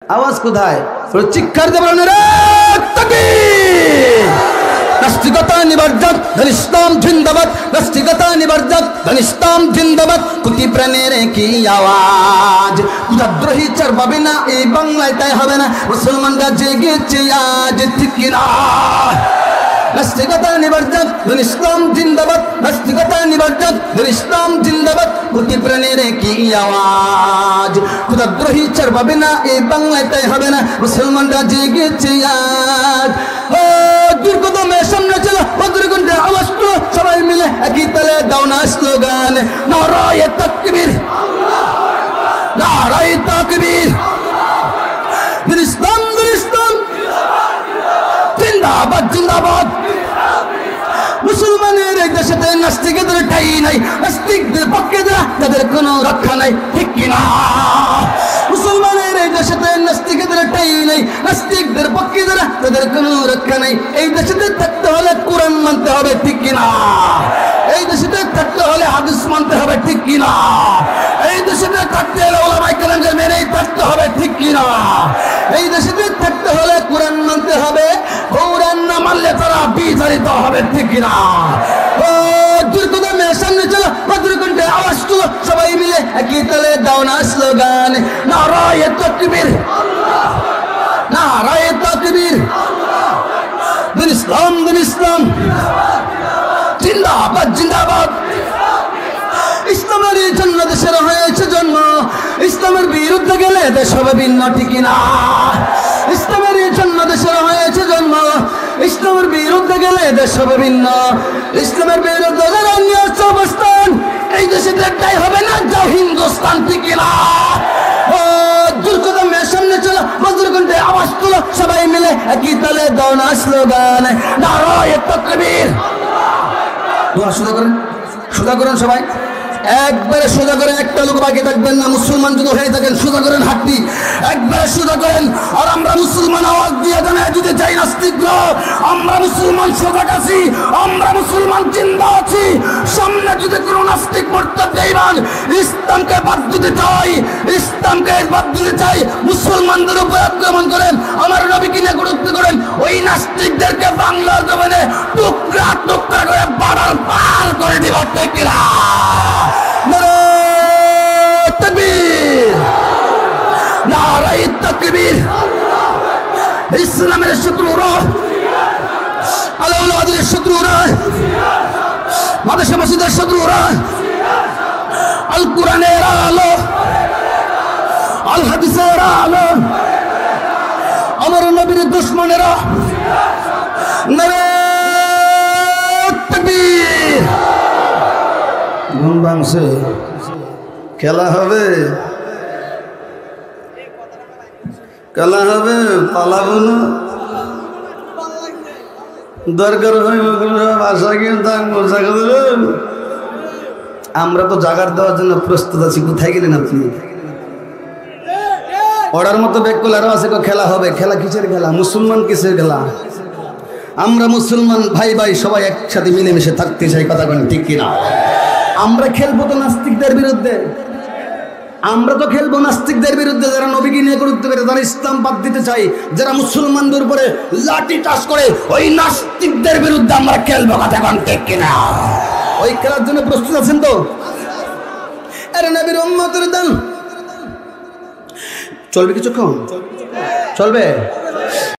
আওয়াজ কোথায়? চিৎকার দিয়ে বলেন রে তাকবীর! নাস্তিকতা নিবর্জক, ইসলাম জিন্দাবাদ। নাস্তিকতা নিবর্জক, ইসলাম জিন্দাবাদ। কোটি প্রাণের কি আওয়াজ! ক্ষুদ্রোহী চার পাবে না এই বাংলায়, তাই হবে না। মুসলমানরা জেগেছে আজ, ঠিক কিনা? নাস্তিকতা নিবর্জক, ইসলাম জিন্দাবাদ। নাস্তিকতা নিবর্জক, ইসলাম জিন্দাবাদ। কোটি প্রাণের কি আওয়াজ! ক্ষুদ্রোহী চার পাবে না এই বাংলায়, তাই হবে না। মুসলমানরা জেগেছে আজ। ও দুর্গদমের সামনে চলো, বজ্রকণ্ঠে আওয়াজ করো, সবাই মিলে একই তালে দাও না স্লোগান, নারায়ে তাকবীর, নারায়ে তাকবীর। ইসলাম ইসলাম জিন্দাবাদ জিন্দাবাদ। মুসলমানের এই দেশেতে নাস্তিকদের ঠাই নাই, নাস্তিকদের পক্ষে যারা তাদের কোনো রক্ষা নাই, ঠিক কিনা? মুসলমানের এই দেশেতে নাস্তিকদের ঠাই নাই, নাস্তিকদের পক্ষে যারা তাদের কোনো রক্ষা নাই। এই দেশেতে থাকতে হলে কোরআন মানতে হবে, ঠিক কিনা? এই দেশেতে থাকতে হলে হাদিস মানতে হবে, ঠিক কিনা? এই দেশেতে থাকতে হলে ওলামায়ে কেরামকে মেনেই থাকতে হবে, ঠিক কিনা? এই দেশেতে থাকতে হলে কোরআন মানতে হবে, কোরআন না মানলে তারা বিতাড়িত হবে, ঠিক কিনা? ও দুর্গদমের সামনে চলো, বজ্রকণ্ঠে আওয়াজ তুলো, সবাই মিলে একই তালে দাও না স্লোগান, নারায়ে তাকবীর, নারায়ে তাকবীর। দিন ইসলাম, দিন ইসলাম জিন্দাবাদ জিন্দাবাদ। ইসলামের জন্য দেশের হয়েছে জন্ম, ইসলামের বিরুদ্ধে গেলে দেশ হবে ভিন্ন, ঠিক না? ইসলামের জন্য দেশের হয়েছে জন্ম, ইসলামের বিরুদ্ধে গেলে দেশ হবে ভিন্ন। ইসলামের বিরুদ্ধে যারা নিয়ে আসছে অবস্থান, এই দেশে একটাই হবে না, যাও হিন্দুস্তান, ঠিক না? ও দুর্গদমের সামনে চলো, বজ্রকণ্ঠে আওয়াজ তুলো, সবাই মিলে একই তালে দাও না স্লোগান, নারায়ে তাকবীর। সোজা করেন, সোজা করেন সবাই, একবারে সোজা করেন, একটা লোক বাকি থাকবেন না। মুসলমান যদি হয়ে থাকেন সোজা করেন হাতটি, একবারে সোজা করেন। আর আমরা মুসলমান আওয়াজ দিয়ে জানাই দিতে চাই, নাস্তিকরা আমরা মুসলমান সজাগ আছি, আমরা মুসলমান জিন্দা আছি। সামনে যদি কোনো নাস্তিক মুরতাদ বেঈমান ইসলামকে বাদ দিতে চাই, ইসলামকে বাদ দিতে চাই, মুসলমানদের উপর আক্রমণ করেন, আমার নবীকে নিয়ে গুরুত্ব করেন, ওই নাস্তিকদেরকে বাংলার জমিনে টুকরা টুকরা করে বাড়ার পার করে দিব, ঠিক না? নারায়ে তাকবীর, নারায়ে তাকবীর। ইসলামের শত্রুরা, আলাউলাদের শত্রুরা, মাদ্রাসা মসজিদের শত্রুরা, আল কোরআনের আলো, আল হাদিসের আলো, আমার নবীর দুশমনেরা, নারায়ে তাকবীর। ঘুম ভাঙছে, খেলা হবে, খেলা হবে, পালাবো না, দরকার হয় বাসা গিয়ে থাকবো, জায়গা দেবেন। আমরা তো জাগার দেওয়ার জন্য প্রস্তুত আছি। কোথায় গেলেন আপনি? অর্ডার মতো ব্যাগ করলে আরো আছে, খেলা হবে। খেলা কিসের খেলা? মুসলমান কিসের খেলা? আমরা মুসলমান ভাই ভাই সবাই একসাথে মিলেমিশে থাকতে চাই, কথা বলেন, ঠিক কিনা? আমরা খেলবো তো নাস্তিকদের বিরুদ্ধে, আমরা তো খেলবো নাস্তিকদের বিরুদ্ধে, যারা নবীকে নিয়ে গুরুত্ব করে, যারা ইসলাম বাদ দিতে চাই, যারা মুসলমানদের উপরে লাঠি চাষ করে, ওই নাস্তিকদের বিরুদ্ধে আমরা খেলবো, কথা বলেন, ঠিক কিনা? ওই খেলার জন্য প্রস্তুত আছেন তো? আরে নবীর উম্মতের দান চলবে কিছুক্ষণ, চলবে।